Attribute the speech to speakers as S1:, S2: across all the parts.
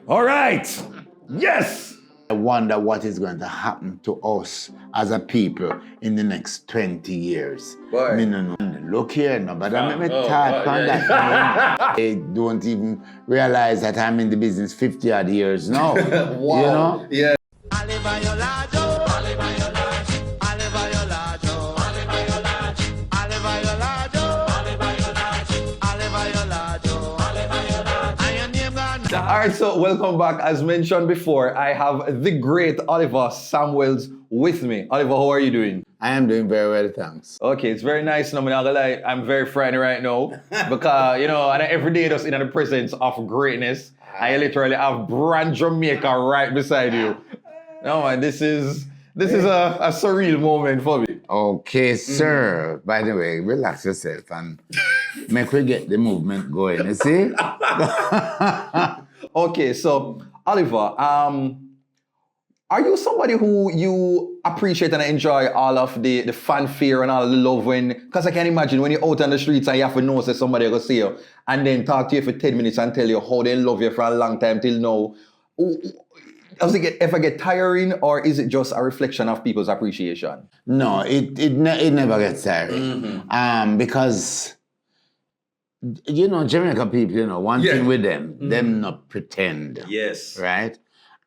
S1: All right. Yes.
S2: I wonder what is going to happen to us as a people in the next 20 years.
S1: Boy.
S2: Me no know. Look here, no, but I'm
S1: Oh,
S2: thought on
S1: yeah.
S2: that. They don't even realize that I'm in the business 50 odd years now.
S1: Wow.
S2: You know?
S1: Yeah. All right, so welcome back. As mentioned before, I have the great Oliver Samuels with me. Oliver, how are you doing?
S2: I am doing very well, thanks.
S1: Okay, it's very nice. No, I'm not gonna lie, I'm very frightened right now because, you know, and every day just in the presence of greatness. I literally have brand Jamaica right beside you. No, man, this is a surreal moment for me.
S2: Okay, sir. By the way, relax yourself and make we get the movement going, you see?
S1: Okay, so Oliver, are you somebody who you appreciate and enjoy all of the fanfare and all of the love when, because I can imagine when you're out on the streets and you have to know that somebody will see you and then talk to you for 10 minutes and tell you how they love you for a long time till now. Does it ever get tiring, or is it just a reflection of people's appreciation?
S2: No, it never gets tiring. Because, you know, Jamaican people, you know, one thing with them, them not pretend.
S1: Yes.
S2: Right?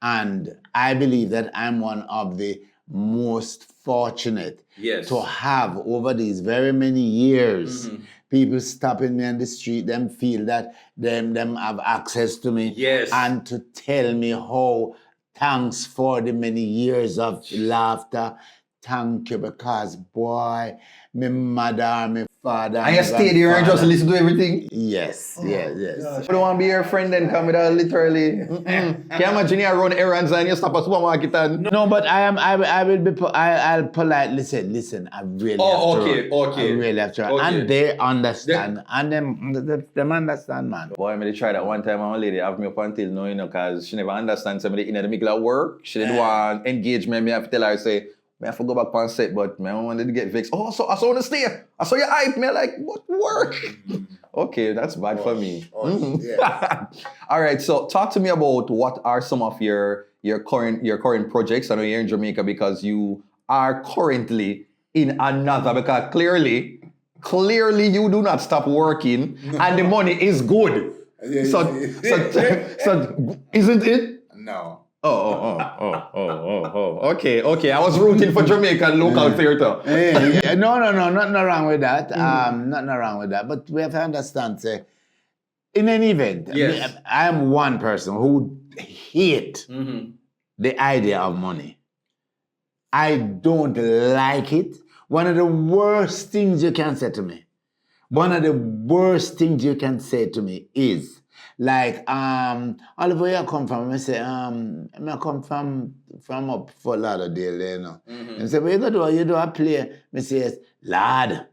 S2: And I believe that I'm one of the most fortunate to have over these very many years people stopping me on the street, them feel that them have access to me and to tell me how thanks for the many years of laughter. Thank you, because boy, my mother, my father.
S1: And you stay there and just listen to everything?
S2: Yes, yes.
S1: I don't want to be your friend then, come with a literally. Can you imagine you run errands and you stop at supermarket and...
S2: No, but I'll politely say, listen, I really have to run. I really have to run. And they understand. And them understand, man.
S1: Boy, I made try that one time, and one lady have me up until now, you know, because she never understands somebody in the middle of work. She didn't want engagement. Me have to tell her, say, I have to go back on set, but I wanted to get vexed. Oh, so I saw to stay. I saw your hype. Me like, what work? Okay, that's bad for me.
S2: Yeah.
S1: All right, so talk to me about what are some of your current projects. I know you're in Jamaica because you are currently in another, because clearly you do not stop working and the money is good. So isn't it?
S2: No.
S1: Okay. I was rooting for Jamaican local theatre.
S2: No, nothing wrong with that. Nothing wrong with that. But we have to understand, say, in any event, I am one person who hate the idea of money. I don't like it. One of the worst things you can say to me, is like, Oliver, where you come from? I say, I come from up for Lauderdale, you know. And say, what you gonna do? You do a play? I say, yes, lad,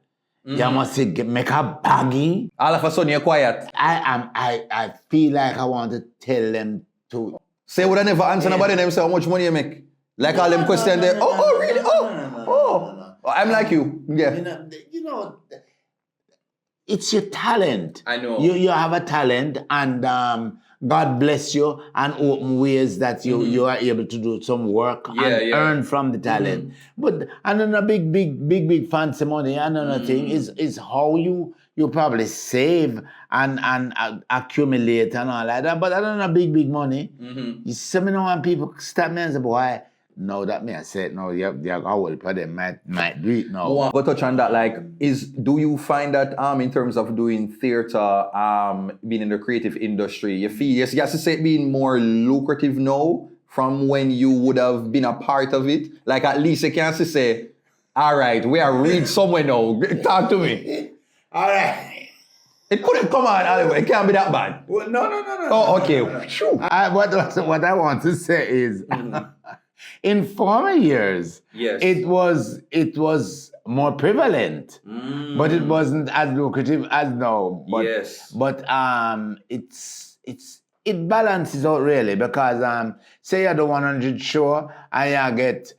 S2: you must make a baggy.
S1: All of a sudden you're quiet.
S2: I feel like I want to tell them to
S1: say would I never answer nobody and them say how much money you make. Like all them questions there. Oh, really? Oh. I'm like you. Yeah.
S2: You know, it's your talent.
S1: I know.
S2: You have a talent, and God bless you and open ways that you are able to do some work and earn from the talent. But another big fancy money, another thing is how you probably save and accumulate and all like that. But another big money. You see me know when people stop me and say, boy, no, that may I say no, I will put them might do it now.
S1: But touch on that, like, do you find that in terms of doing theatre, being in the creative industry, you feel you have to say it being more lucrative now from when you would have been a part of it? Like at least you can say, all right, we are read somewhere now. Talk to me.
S2: All right.
S1: It couldn't come on anyway. It can't be that bad.
S2: Well, no.
S1: Oh, okay.
S2: What I want to say is in former years, it was more prevalent, but it wasn't as lucrative as now. But it balances out really, because say you do 100 show and you get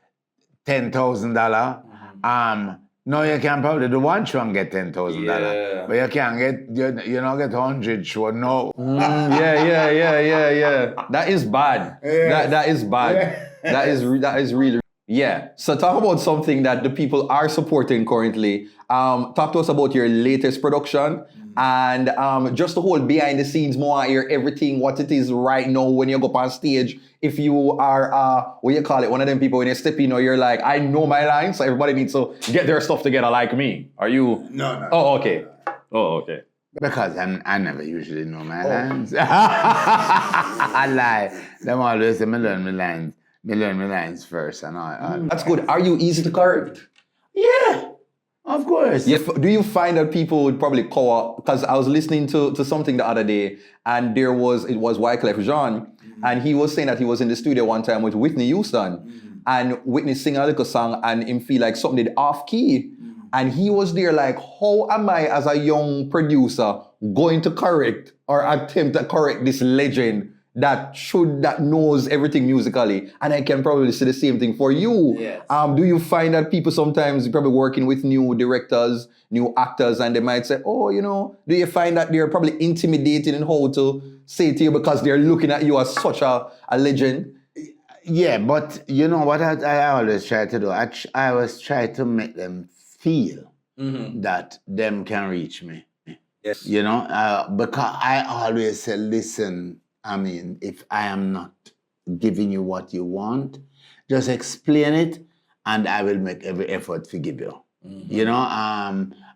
S2: $10,000. No, you can probably do one show and get $10,000.
S1: Yeah.
S2: But you can't get, you don't get 100 show, no.
S1: Yeah. That is bad.
S2: Yes.
S1: That is bad.
S2: Yes.
S1: That is really. Yeah. So talk about something that the people are supporting currently. Talk to us about your latest production and just the whole behind the scenes, more hear everything, what it is right now when you go up on stage. If you are, what you call it, one of them people when you step in or you're like, I know my lines, so everybody needs to get their stuff together like me. Are you?
S2: No.
S1: Oh, okay.
S2: Because I never usually know my lines. I lie. Them always say me learn my lines first and all.
S1: That's good. Are you easy to correct?
S2: Yeah, of course.
S1: Yeah. Do you find that people would probably call, because I was listening to something the other day and it was Wyclef Jean and he was saying that he was in the studio one time with Whitney Houston and Whitney singing a little song and him feel like something did off key. And he was there like, how am I as a young producer going to correct or attempt to correct this legend that knows everything musically? And I can probably say the same thing for you.
S2: Yes.
S1: Do you find that people sometimes probably working with new directors, new actors, and they might say, oh, do you find that they're probably intimidated in how to say to you because they're looking at you as such a legend?
S2: Yeah, but you know what I always try to do? I always try to make them feel that them can reach me.
S1: Yes.
S2: Because I always say, listen, if I am not giving you what you want, just explain it and I will make every effort to give you.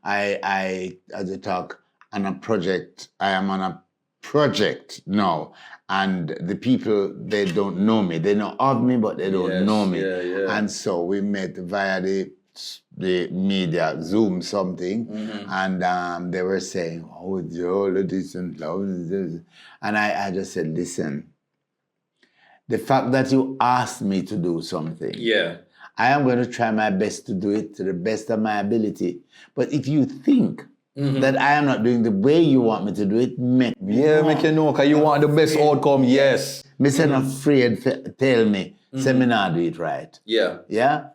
S2: I as I talk on a project, I am on a project now. And the people, they don't know me. They know of me, but they don't know me.
S1: Yeah.
S2: And so we met via the media, Zoom something, and they were saying, oh, Joe, this and that. And I just said, listen, the fact that you asked me to do something, I am going to try my best to do it to the best of my ability. But if you think that I am not doing the way you want me to do it, make me know.
S1: Make you know, because you want the best outcome, yes.
S2: Me say not afraid to tell me, say me not do it right.
S1: Yeah.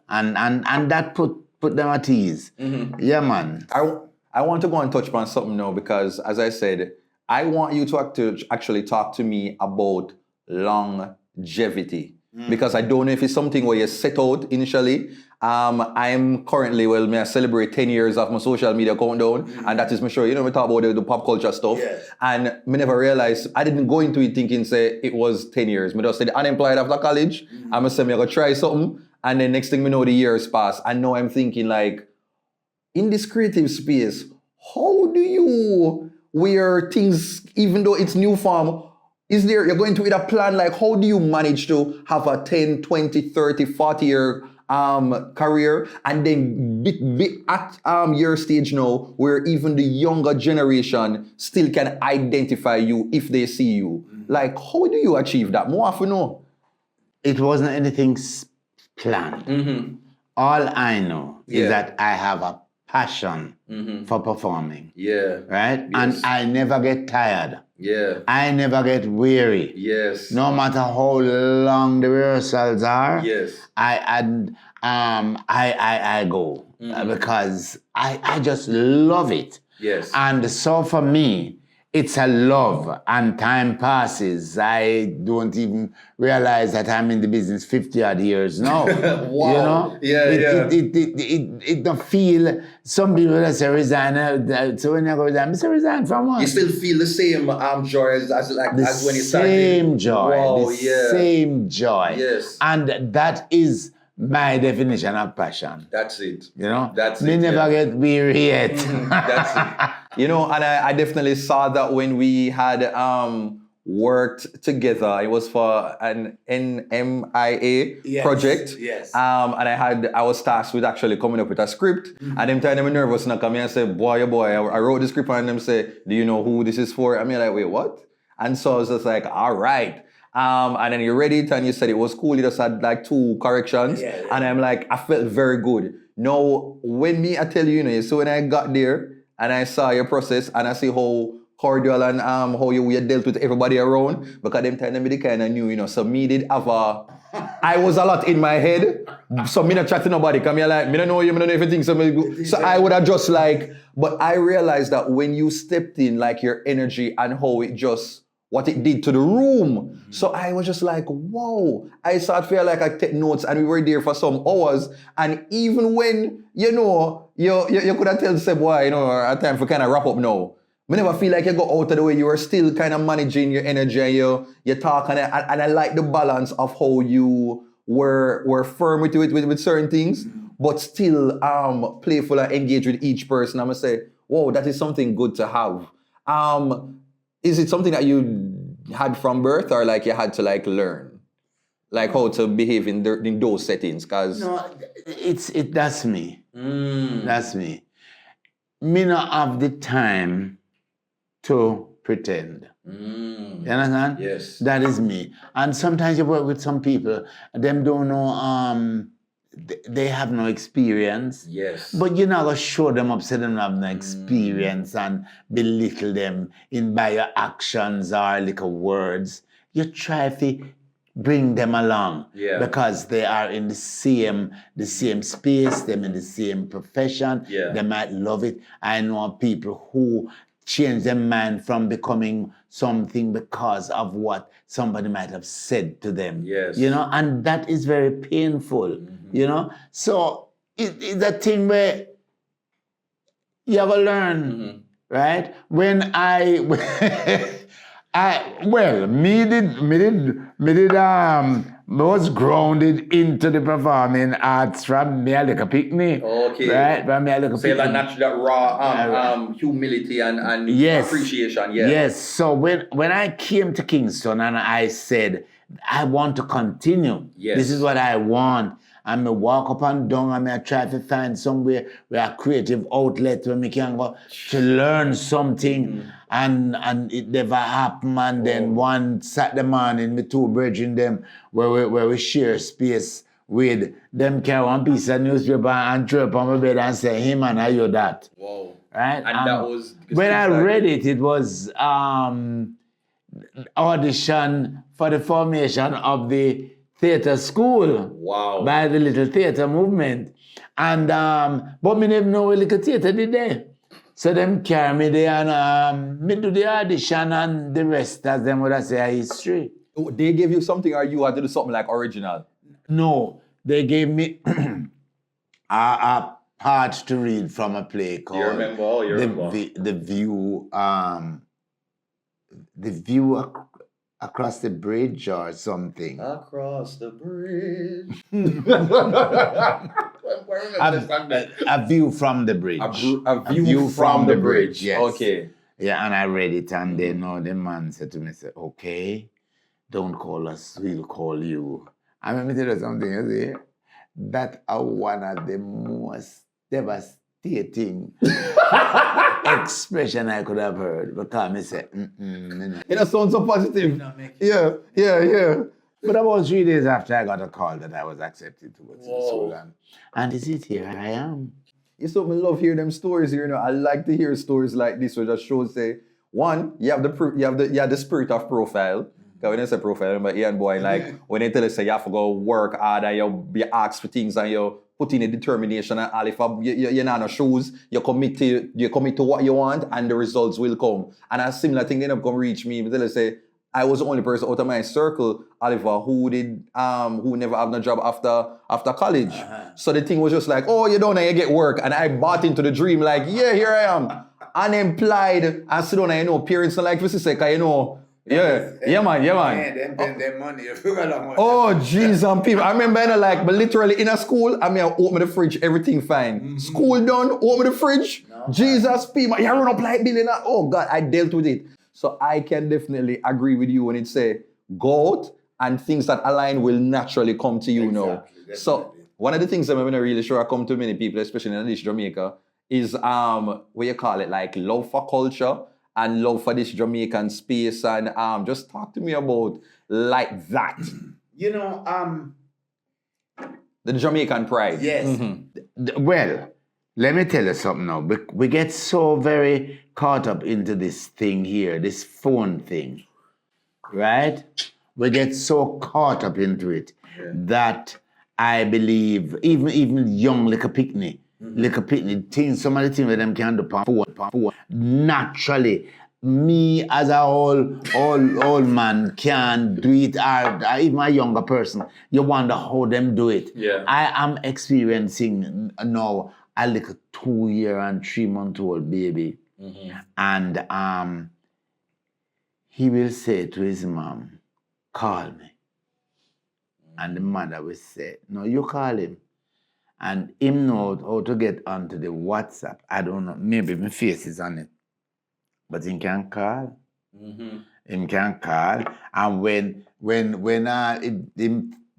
S2: And that put them at ease. Yeah, man.
S1: I want to go and touch upon something now because, as I said, I want you to actually talk to me about longevity. Because I don't know if it's something where you set out initially. I'm currently, may I celebrate 10 years of my social media countdown, and that is, me sure, we talk about the pop culture stuff.
S2: Yes.
S1: And me never realized, I didn't go into it thinking, say, it was 10 years. Me just said, unemployed after college, I'm going to say, me going to try something, and then next thing we know, the years pass. And now I'm thinking, like, in this creative space, how do you wear things, even though it's new form, you're going to with a plan, like how do you manage to have a 10, 20, 30, 40 year career and then be at your stage now where even the younger generation still can identify you if they see you? Like, how do you achieve that? More often, no.
S2: It wasn't anything planned. All I know is that I have a passion for performing. Right?
S1: Yes.
S2: And I never get tired. I never get weary.
S1: Yes.
S2: No matter how long the rehearsals are.
S1: Yes.
S2: I go because I just love it.
S1: Yes.
S2: And so for me, it's a love, and time passes. I don't even realize that I'm in the business 50 odd years now.
S1: Wow.
S2: It don't feel, some people that say resign, so when you go resign, I say resign from what?
S1: You still feel the same joy as when you started?
S2: Same joy.
S1: Wow,
S2: Same joy.
S1: Yes.
S2: And that is my definition of passion.
S1: That's it.
S2: That's me never get weary yet.
S1: That's it. And I definitely saw that when we had worked together. It was for an NMIA project.
S2: Yes.
S1: And I was tasked with actually coming up with a script. And them time I'm nervous and I come here and say, boy, I wrote the script and them say, do you know who this is for? I'm like, wait, what? And so I was just like, all right. And then you read it and you said it was cool. You just had like 2 corrections. Yeah. And I'm like, I felt very good. Now, I tell you, so when I got there and I saw your process and I see how cordial and how you dealt with everybody around, because them time me the kind of knew, so me did have I was a lot in my head, so me not chat to nobody, because me like, me don't know you, me don't know everything, so I would have just like, but I realized that when you stepped in, like your energy and how it just, what it did to the room. So I was just like, whoa. I started feel like I take notes, and we were there for some hours. And even when, you could have tell Seb, boy, at time for kind of wrap up now. I never feel like you go out of the way. You are still kind of managing your energy and you talk. And I like the balance of how you were firm with certain things, but still playful and engaged with each person. I'm going to say, whoa, that is something good to have. Is it something that you had from birth, or like you had to like learn, like how to behave in those settings? Cause
S2: no, that's me. That's me. Me not have the time to pretend. You understand?
S1: Yes.
S2: That is me. And sometimes you work with some people, them don't know. They have no experience.
S1: Yes.
S2: But you're not going to show them up, say they don't have no experience and belittle them by your actions or little words. You try to bring them along.
S1: Yeah.
S2: Because they are in the same space, them in the same profession.
S1: Yeah.
S2: They might love it. I know people who change their mind from becoming something because of what somebody might have said to them.
S1: Yes.
S2: And that is very painful, So it's a thing where you have to learn, right? When I was grounded into the performing arts from me like a picnic.
S1: Okay.
S2: Right? From me like a
S1: so
S2: picnic.
S1: That raw humility and
S2: yes.
S1: appreciation. Yeah.
S2: Yes. So when I came to Kingston and I said, I want to continue.
S1: Yes.
S2: This is what I want. And me walk up and down and I try to find somewhere where a creative outlet where me can go to learn something. And it never happened. And then one Saturday morning, me two brethren them where we share space with them carry one piece of newspaper and throw it on my bed and say, hey man, are you that?
S1: Whoa.
S2: Right?
S1: And that was...
S2: When I read it was audition for the formation of the theater school.
S1: Wow.
S2: By the Little Theater Movement. And, but me never know what Little Theater did there. So them carry me there and me do the audition and the rest, as them would say, a history.
S1: They gave you something, or you had to do something like original?
S2: No, they gave me a part to read from a play called...
S1: You remember? Oh, you remember.
S2: The View Across the Bridge or something.
S1: Across the bridge.
S2: A View from the Bridge.
S1: A view from the bridge.
S2: Yes.
S1: Okay.
S2: Yeah, and I read it, and then the man said to me, okay, don't call us, we'll call you. And let me tell you something, you see, that are one of the most devastating expression I could have heard, because I said,
S1: It sounds so positive. Yeah.
S2: But about 3 days after I got a call that I was accepted to go to the school, and is it here I am.
S1: You so love hearing them stories here. I like to hear stories like this, which just shows say, one, you have the spirit of profile. Because when they say profile, but Ian boy, like when they tell us say you have to go work hard and you ask for things and you put in a determination and all, if you're not on shoes, you commit to what you want and the results will come. And a similar thing they end up come reach me. But they say I was the only person out of my circle, Oliver, who never have no job after college. So the thing was just like, oh, you don't know, you get work. And I bought into the dream, like, yeah, here I am. Unemployed. And sit down and parents don't like to say, because yeah, man.
S2: Them money.
S1: Oh, jeez, and people. I remember, but literally in a school, I open the fridge, everything fine. School done, open the fridge. No, Jesus, people, you run up like billion. Oh, God, I dealt with it. So I can definitely agree with you when it say, go out and things that align will naturally come to you now. Definitely. So one of the things that I'm not really sure come to many people, especially in this Jamaica, is what you call it, like love for culture and love for this Jamaican space, and just talk to me about like that.
S2: The
S1: Jamaican pride.
S2: Yes. Well, let me tell you something now. We get so very caught up into this thing here, this phone thing, right? We get so caught up into it that I believe even young little picnic, things, some of the things that them can do on phone, naturally. Me as a old man can do it, or even a younger person, you wonder how them do it.
S1: Yeah.
S2: I am experiencing now a little 2-year and 3-month-old baby. And he will say to his mom, call me. And the mother will say, no, you call him. And him know how to get onto the WhatsApp. I don't know, maybe my face is on it. But he can call. He can call. And when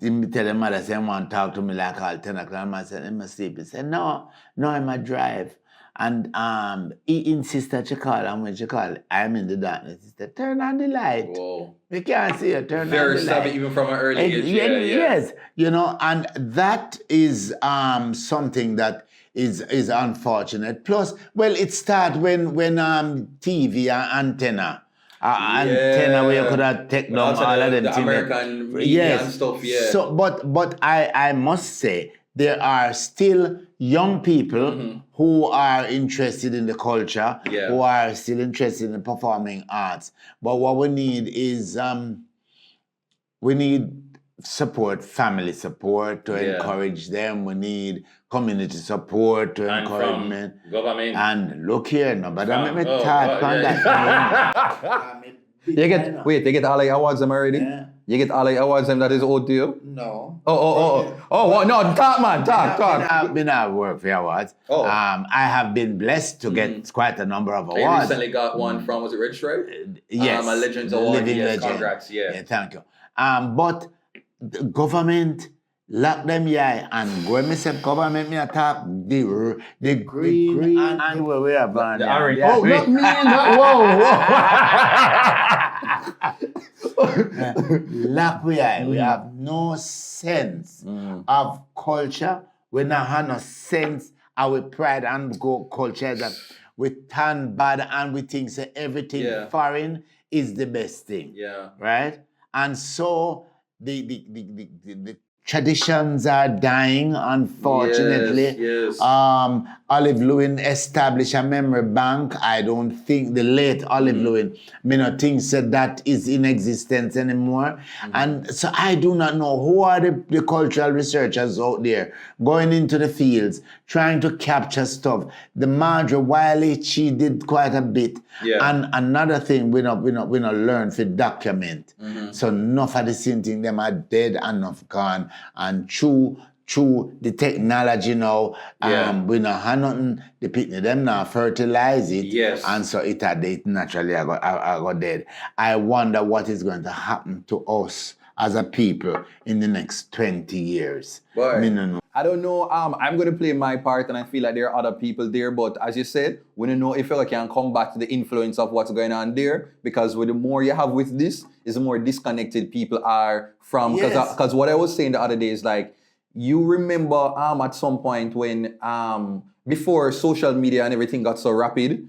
S2: him tell the mother, say, I want to talk to me like all 10 o'clock, I said, I'm asleep. He said, no, I'm a drive. And he insisted that she call, and when she call, I'm in the darkness. He said, turn on the light.
S1: Whoa.
S2: We can't see you, turn on the light.
S1: Very savvy, even from an early age.
S2: Yes, you know, and that is something that is unfortunate. Plus, well, it starts when TV antenna where you could have taken down all of them.
S1: The American media and stuff,
S2: So, but I must say, there are still young people who are interested in the culture, who are still interested in the performing arts. But what we need is we need support, family support to encourage them. We need community support to encourage them.
S1: Government.
S2: And look here, nobody make me talk on that.
S1: You get all the awards them already?
S2: Yeah.
S1: You get all the awards them that is owed to you?
S2: No.
S1: Oh, no, talk, man, talk.
S2: I've been at work for awards. I have been blessed to get quite a number of awards.
S1: You recently got one from, was it Red Stripe?
S2: Yes.
S1: A Legends Award.
S2: Living Legend.
S1: Congrats,
S2: Thank you. But the government lock them and when me say government, me attack the green and where we are born.
S1: The orange.
S2: Yeah.
S1: Oh, not me, whoa.
S2: Lock we are. We have no sense of culture. We not have no sense of pride and go culture that we turn bad and we think say everything foreign is the best thing.
S1: Yeah.
S2: Right? And so the traditions are dying, unfortunately.
S1: Yes.
S2: Olive Lewin established a memory bank. I don't think the late Olive Lewin, think said that is in existence anymore. And so I do not know who are the cultural researchers out there going into the fields, trying to capture stuff. The Marjorie Wiley, she did quite a bit.
S1: Yeah.
S2: And another thing we not learn to document. So enough of the same thing, them are dead and enough gone. And through the technology now, we not have nothing, the people, them now fertilize it.
S1: Yes.
S2: And so it naturally I got dead. I wonder what is going to happen to us as a people in the next 20 years.
S1: Boy. I don't know. I'm going to play my part, and I feel like there are other people there. But as you said, we don't know if you can come back to the influence of what's going on there. Because the more you have with this, is the more disconnected people are from. Because what I was saying the other day is like, you remember at some point when before social media and everything got so rapid,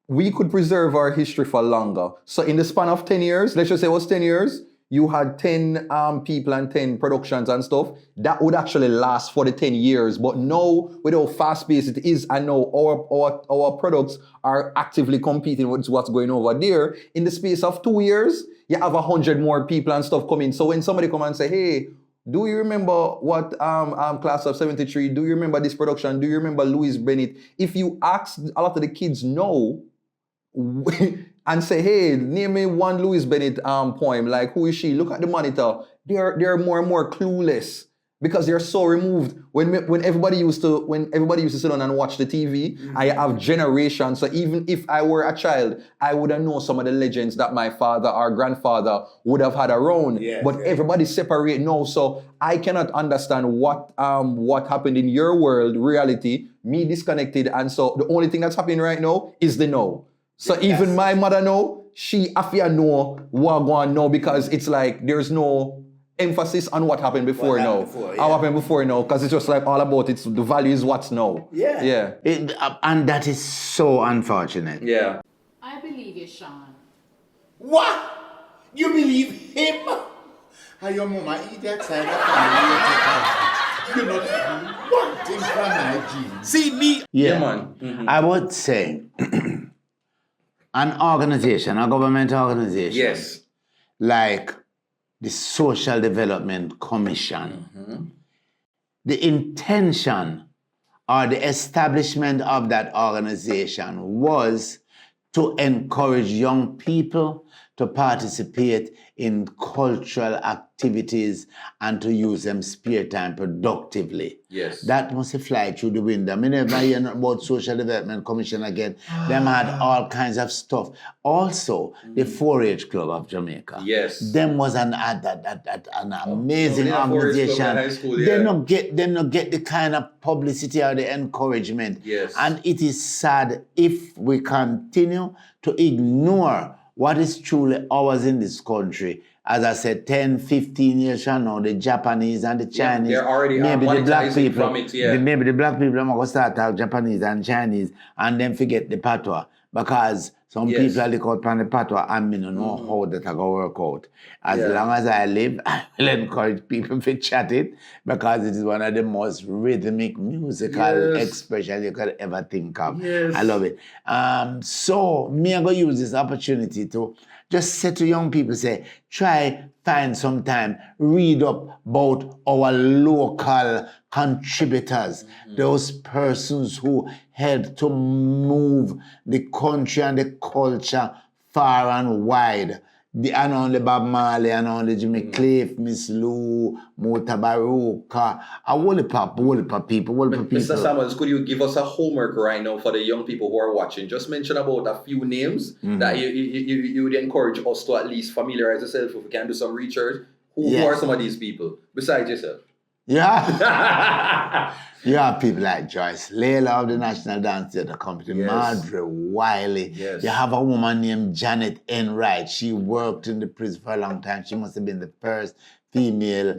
S1: we could preserve our history for longer. So in the span of 10 years, let's just say it was 10 years, you had 10 people and 10 productions and stuff, that would actually last for the 10 years. But now, with how fast-paced it is, I know our products are actively competing with what's going over there. In the space of 2 years, you have 100 more people and stuff coming. So when somebody come and say, hey, do you remember what Class of 73, do you remember this production? Do you remember Louis Bennett? If you ask a lot of the kids no, and say, hey, name me one Louis Bennett poem, like who is she? Look at the monitor. They're more and more clueless because they're so removed. When everybody used to sit down and watch the TV, I have generations. So even if I were a child, I would have known some of the legends that my father or grandfather would have had around. But everybody's separate now, so I cannot understand what happened in your world, reality, me disconnected, and so the only thing that's happening right now is the no. So even my mother know, she afia know what going on now because it's like there's no emphasis on what happened before
S2: What
S1: now.
S2: happened before, yeah.
S1: How happened before now, because it's just like all about it's the value is what's now.
S2: Yeah. And that is so unfortunate.
S1: Yeah.
S3: I believe you, Sean.
S2: What? You believe him? How your mama eat that side of family? You're not even one thing from my genes. See me?
S1: Yeah, man. Mm-hmm.
S2: I would say an organization, a government organization.
S1: Yes.
S2: Like the Social Development Commission. The intention or the establishment of that organization was to encourage young people to participate in cultural activities and to use them spare time productively.
S1: Yes.
S2: That must fly through the window. I never hear about Social Development Commission again. Them had all kinds of stuff. Also, the 4-H Club of Jamaica.
S1: Yes.
S2: Them was an amazing organization.
S1: High school, yeah.
S2: They not get the kind of publicity or the encouragement.
S1: Yes.
S2: And it is sad if we continue to ignore what is truly ours in this country. As I said, 10, 15 years from now, the Japanese and the Chinese,
S1: they're already
S2: maybe the black
S1: monetizing
S2: people,
S1: from it, yeah.
S2: maybe the black people are going to start talk Japanese and Chinese and then forget the patois. Because some
S1: Yes.
S2: people look out on the patois and me don't know how that I go work out. As long as I live, I will encourage people to chat it because it is one of the most rhythmic musical expressions you could ever think of.
S1: Yes.
S2: I love it. So me, I'm going to use this opportunity to just say to young people, say, try find some time, read up about our local contributors, those persons who help to move the country and the culture far and wide. And only Bob Marley, and only Jimmy Cliff, Miss Lou, Mota Baruka, a whole heap of people.
S1: Mr. Samuels, could you give us a homework right now for the young people who are watching? Just mention about a few names that you would encourage us to at least familiarize yourself if we can do some research. Who are some of these people besides yourself?
S2: Yeah. You have people like Joyce Layla of the National Dance Theatre Company, Marjorie Wiley.
S1: Yes.
S2: You have a woman named Janet Enright. She worked in the prison for a long time. She must have been the first female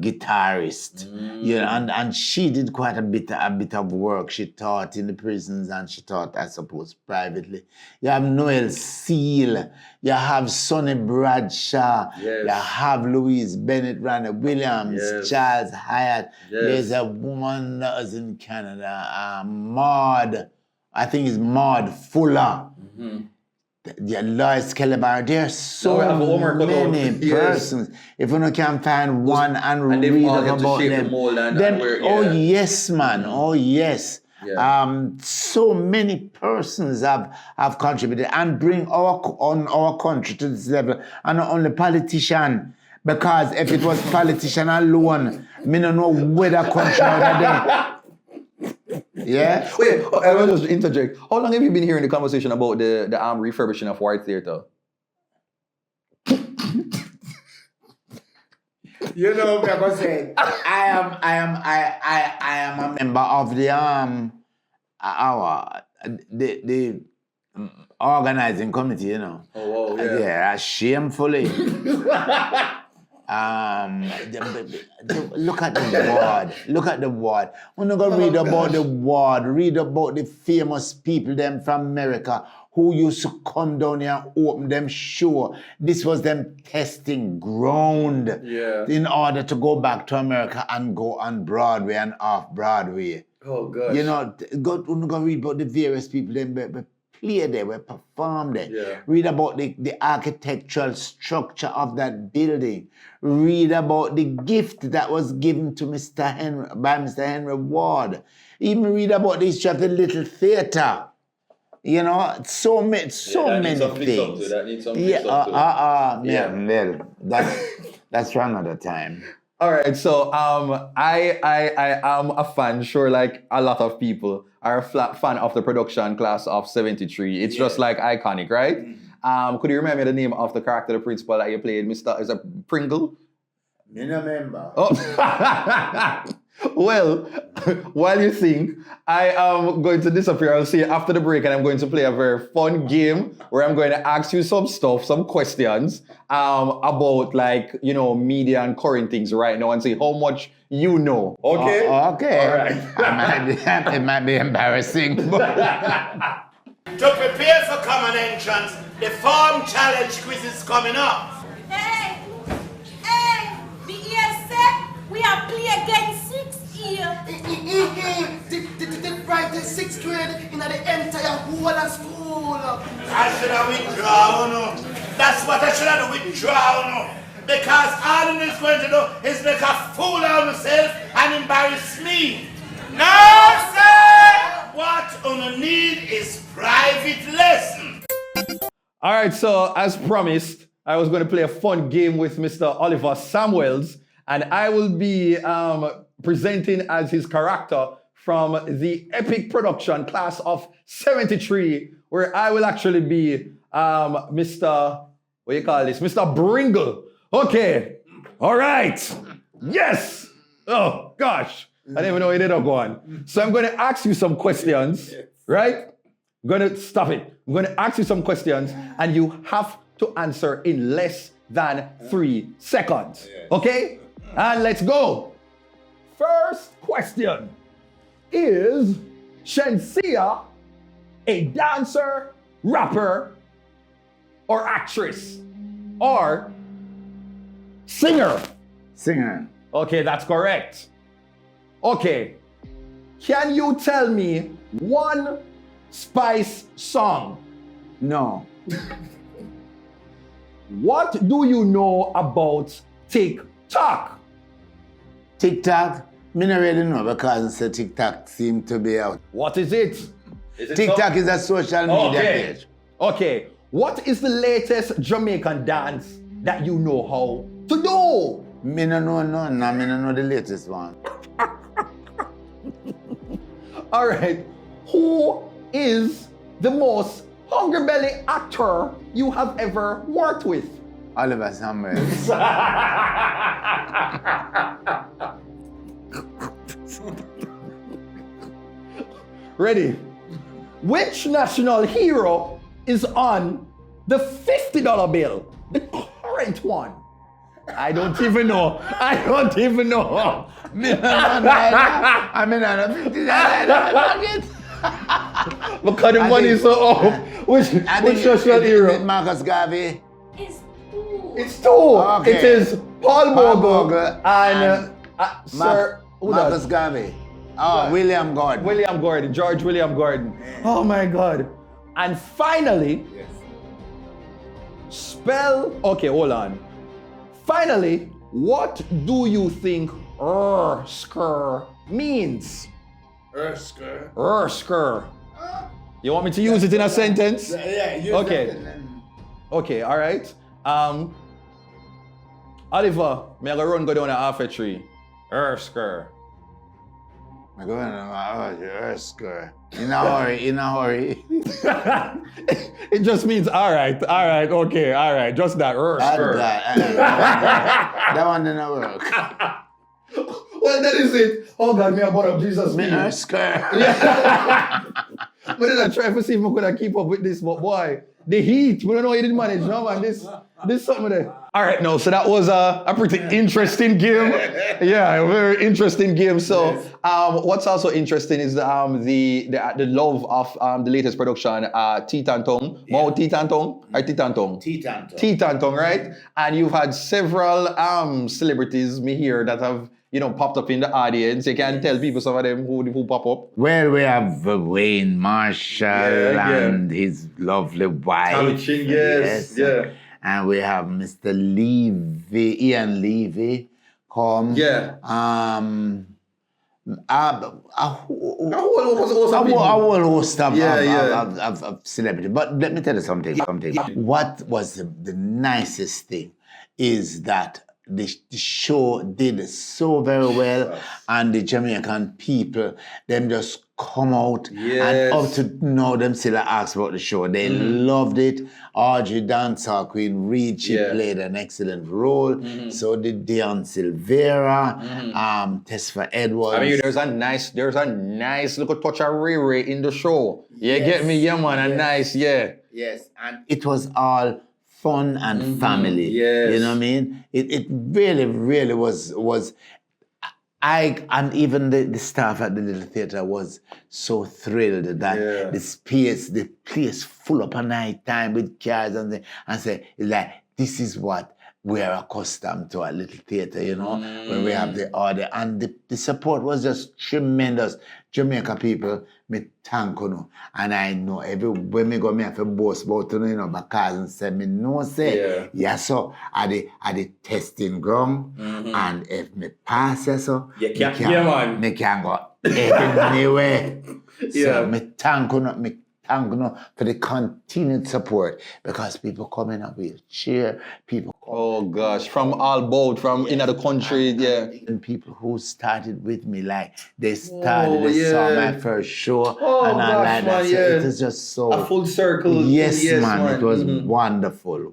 S2: guitarist. You know, and she did quite a bit of work. She taught in the prisons and she taught, I suppose, privately. You have Noel Seal. You have Sonny Bradshaw. You have Louise Bennett, Rana Williams, Charles Hyatt. There's a woman that was in Canada, Maud. I think it's Maud Fuller. Lois Kellebar, there's so many persons. If you can find one and read about them, yes, man, so many persons have contributed and bring our country to this level, and not only politician. Because if it was politician alone, me don't know where the country are there. Yeah.
S1: Wait, I will just interject. How long have you been hearing the conversation about the refurbishing of White Theatre?
S2: You know, me I say, I am a member of the organizing committee. You know.
S1: Oh wow, yeah.
S2: Yeah, shamefully. Look at the ward. Look at the ward. We're not gonna read about the ward. Read about the famous people them from America who used to come down here and open them show. This was them testing ground in order to go back to America and go on Broadway and off Broadway.
S1: Oh gosh.
S2: You know, we're not gonna read about the various people them play there, we perform there.
S1: Yeah.
S2: Read about the architectural structure of that building. Read about the gift that was given to Mr. Henry Ward. Even read about the history of the Little Theatre. You know, so many things.
S1: That needs some fix up to it.
S2: Well, that's for another time.
S1: All right, so I am a fan. Sure, like a lot of people are a fan of the production class of '73. It's just like iconic, right? Could you remember the name of the character, the principal that you played, Mr. Is it Pringle?
S2: Me no member.
S1: Oh. Well, while you think, I am going to disappear. I'll see you after the break, and I'm going to play a very fun game where I'm going to ask you some stuff, some questions about media and current things right now, and see how much you know. Okay?
S2: Okay.
S1: All right.
S2: It might be embarrassing.
S4: To prepare for common entrance, the form challenge quiz is coming up.
S5: Hey, the ESA, we are play against 6 year.
S6: The brightest 6th grade in the entire whole of school.
S4: I should have withdrawn. That's what I should have withdrawn. Because all he is going to do is make a fool out of himself and embarrass me. No, sir! What you need is private lesson.
S1: All right, so as promised, I was going to play a fun game with Mr. Oliver Samuels, and I will be presenting as his character from the epic production class of 73, where I will actually be Mr. What do you call this? Mr. Bringle. Okay. All right. Yes. Oh, gosh. I didn't even know it did not go on. So I'm going to ask you some questions, right? I'm going to stop it. I'm going to ask you some questions, and you have to answer in less than 3 seconds. Okay? And let's go. First question. Is Shensia a dancer, rapper, or actress? Or singer?
S2: Singer.
S1: Okay, that's correct. Okay. Can you tell me one Spice song?
S2: No.
S1: What do you know about TikTok?
S2: TikTok? Me not really know because TikTok seem to be out.
S1: What is it?
S2: TikTok is a social media page.
S1: Okay. What is the latest Jamaican dance that you know how to do?
S2: Me no know none. Me no know the latest one.
S1: All right. Who is the most hungry belly actor you have ever worked with?
S2: Oliver Samuels.
S1: Ready? Which national hero is on the $50 bill? The current one. I don't even know. I don't even know.
S2: I mean, I don't think
S1: Because the money is so off. Which national hero?
S2: Marcus Garvey.
S5: It's 2.
S1: It's 2.
S2: Okay.
S1: It is Paul Bogle and Sir
S2: Marcus Garvey. Oh, William Gordon.
S1: William Gordon. George William Gordon. Oh my God. And finally, okay, hold on. Finally, what do you think Ersker means?
S4: Ersker.
S1: Ersker. You want me to use it in a sentence?
S4: Yeah, use
S1: Okay.
S4: that.
S1: Okay, all right. Oliver, me I go run go down a half a tree. Ersker.
S2: I'm going to Ersker. In a hurry.
S1: It just means all right, okay, all right. Just that Ersker.
S2: That one didn't work.
S1: Well, that is it. Oh God, me about of Jesus.
S2: Me Ersker.
S1: But then I try to see if I could keep up with this, but boy, the heat, we don't know how you didn't manage, no man. This something there. All right, no, so that was a pretty interesting game. Yeah, a very interesting game. So, what's also interesting is the love of the latest production, Teeth and Tongue. More Teeth and Tongue or Teeth and Tongue?
S4: Teeth and tongue.
S1: Teeth and Tongue, right? And you've had several celebrities me here that have popped up in the audience. You can tell people some of them who pop up.
S2: Well, we have Wayne Marshall and his lovely wife.
S1: Yes.
S2: And we have Mr. Ian Levy come.
S1: Yeah.
S2: A whole host of celebrity. But let me tell you something. What was the nicest thing is that the show did so very well, and the Jamaican people, them just come out, and up to now, them still ask about the show. They loved it. Audrey Dancehall Queen Reed, she played an excellent role. So did Dion Silvera, Tesfa Edwards.
S1: I mean, there's a nice little touch of Ray in the show. You get me, yeah, man, a nice,
S2: Yes, and it was all fun and family.
S1: Yes.
S2: You know what I mean? It really was. And even the staff at the little theater was so thrilled that the place full up at night time with cars and say, it's like, this is what we're accustomed to at little theater, you know, when we have the order. And the support was just tremendous. Jamaica people, me thank you. And I know when me go, me have to boast about you know, because and say, me know say, so at the testing ground, and if me pass so, me can go anywhere. So me thank you for the continued support, because people come in a wheelchair, people come.
S1: Oh gosh, from all both, from in the country,
S2: And people who started with me, like they saw my first show, and all like that. So it was just so
S1: a full circle.
S2: Yes, man. It was wonderful.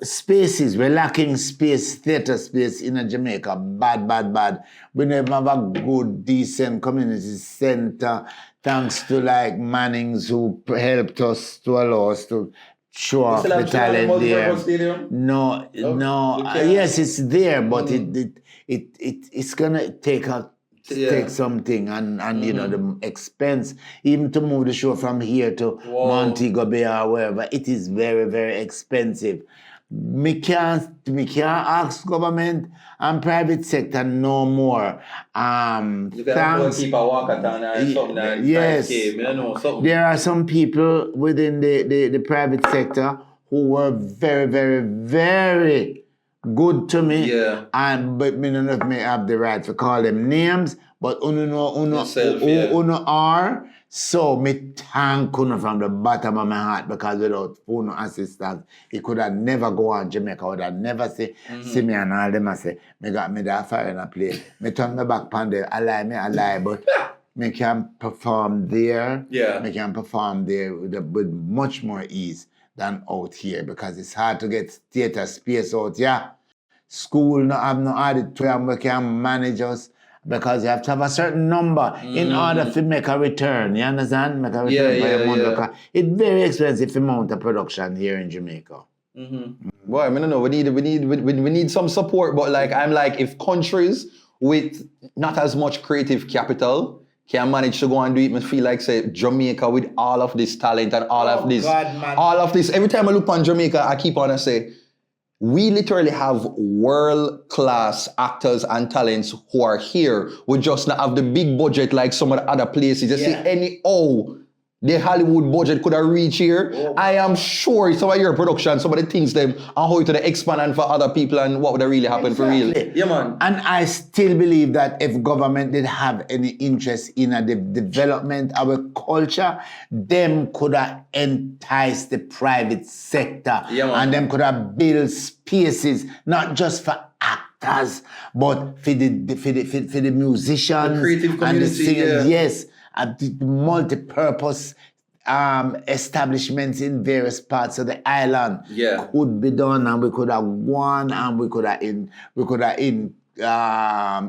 S2: Spaces, we're lacking space, theater space in Jamaica. Bad. We never have a good, decent community center. Thanks to like Mannings who helped us to allow us to show off the talent there. No. Yes, it's there, but it's gonna take something, and you know, the expense, even to move the show from here to Montego Bay or wherever, it is very, very expensive. Me can't ask government and private sector no more. Thanks. Yes. There are some people within the private sector who were very, very, very good to me. But me don't know if me have the right to call them names, but uno are. So me thank you from the bottom of my heart, because without Uno assistance, it could have never go on Jamaica. I would have never see me and all them and say, me got me that fire in a play. Me turn my back on there, I lie, but me can perform there. Me can perform there with much more ease than out here, because it's hard to get theater space out here. School no have no auditorium we can manage us, because you have to have a certain number in order to make a return. You understand? Make a return for your money. Because it's very expensive to mount a production here in Jamaica.
S1: Boy, I don't know. We need some support, but like I'm like, if countries with not as much creative capital can manage to go and do it, I feel like say Jamaica with all of this talent and all of this. Every time I look on Jamaica, I keep on and say, we literally have world-class actors and talents who are here. We just not have the big budget like some of the other places. You see, the Hollywood budget could have reached here. I am sure some of your production, some of the things them, and how it would expand and for other people, and what would have really happened for real. Yeah, man.
S2: And I still believe that if government did have any interest in the development of a culture, them could have enticed the private sector, and them could have built spaces, not just for actors, but for the musicians,
S1: the creative community,
S2: and the singers. Yes. The multi-purpose establishments in various parts of the island could be done, and we could have won, and we could have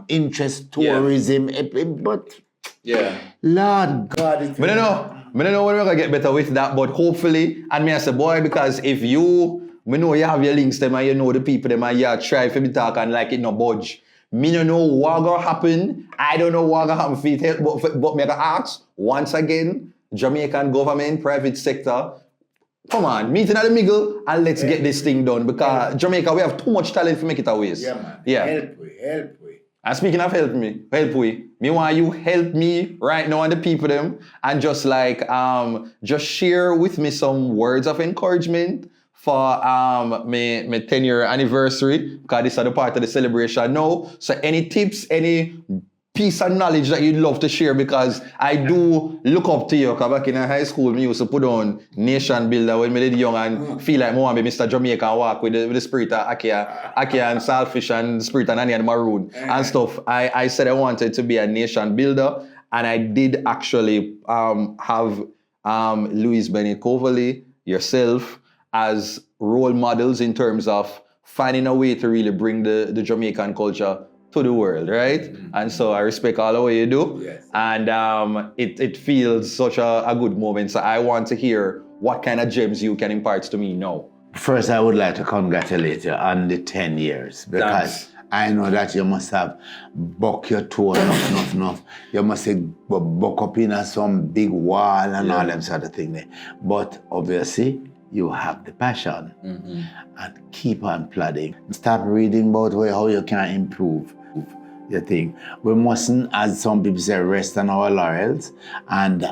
S2: interest tourism, but Lord God,
S1: I don't know when we're gonna get better with that, but hopefully, and me I say, boy, because if we know you have your links them and you know the people them and you try for me talk and like it no budge. Me don't know what gonna happen. I don't know what gonna happen for it, but me gonna ask once again, Jamaican government, private sector, come on, meet in the middle and let's get this thing done, because Jamaica, we have too much talent to make it a waste.
S2: Yeah, man. Help we.
S1: And speaking of help we. Me want you help me right now and the people them, and just like just share with me some words of encouragement for my 10-year anniversary, because this is the part of the celebration now. So any tips, any piece of knowledge that you'd love to share? Because I do look up to you. Because back in high school, me used to put on Nation Builder when I was young and feel like I want to be Mr. Jamaica and walk with the spirit of Akia and Saltfish and the spirit of Nanny and Maroon and stuff. I said I wanted to be a nation builder, and I did actually have Louise Bennett Coverley, yourself, as role models in terms of finding a way to really bring the Jamaican culture to the world, right? And so I respect all the way you do.
S2: Yes.
S1: And it feels such a good moment. So I want to hear what kind of gems you can impart to me now.
S2: First, I would like to congratulate you on the 10 years because
S1: Thanks.
S2: I know that you must have buck your toe enough. You must have buck up in some big wall and all them sort of thing there. But obviously, you have the passion and keep on plodding. Start reading about how you can improve your thing. We mustn't, as some people say, rest on our laurels. And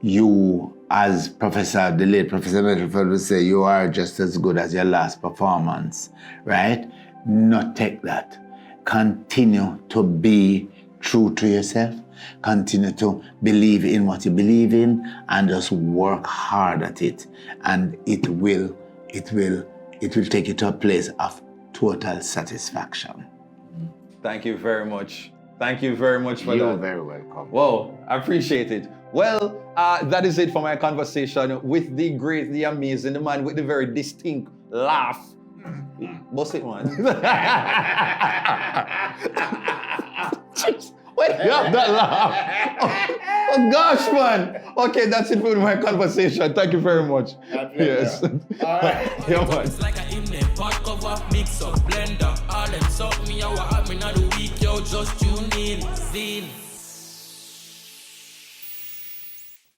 S2: you, as the late Professor Middlefield would say, you are just as good as your last performance, right? Not take that. Continue to be true to yourself. Continue to believe in what you believe in and just work hard at it. And it will take you to a place of total satisfaction.
S1: Thank you very much. Thank you very much for that.
S2: You're very welcome.
S1: Whoa, I appreciate it. Well, that is it for my conversation with the great, the amazing, the man with the very distinct laugh. Bust it, man. Why do you have that laugh? Oh gosh, man. Okay, that's it for my conversation. Thank you very much. Yes.
S2: All right.
S1: Yeah, man.
S7: It's like a evening pot cover, mix up, blender. All them suck me, I want me not a week, yo, just tune in, scene.